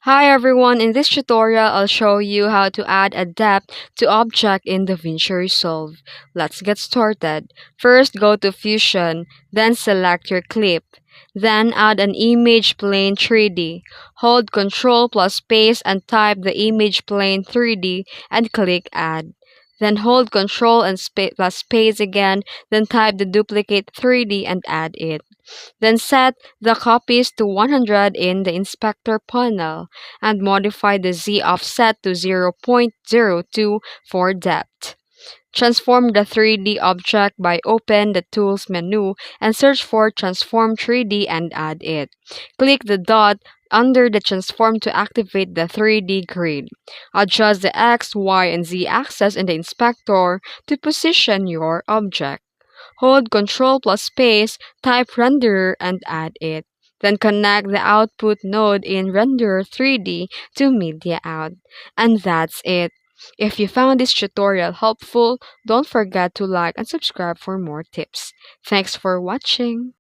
Hi everyone, in this tutorial I'll show you how to add a depth to object in DaVinci Resolve. Let's get started. First go to Fusion, then select your clip. Then add an image plane 3D. Hold Ctrl plus space and type the image plane 3D and click add. Then hold Ctrl and plus space again, then type the duplicate 3D and add it. Then set the copies to 100 in the inspector panel and modify the Z offset to 0.02 for depth. Transform the 3D object by open the Tools menu and search for Transform 3D and add it. Click the dot under the transform to activate the 3D grid. Adjust the X, Y, and Z axis in the inspector to position your object. Hold Ctrl plus space, type renderer and add it. Then connect the output node in Renderer 3D to Media Out. And that's it. If you found this tutorial helpful, don't forget to like and subscribe for more tips. Thanks for watching.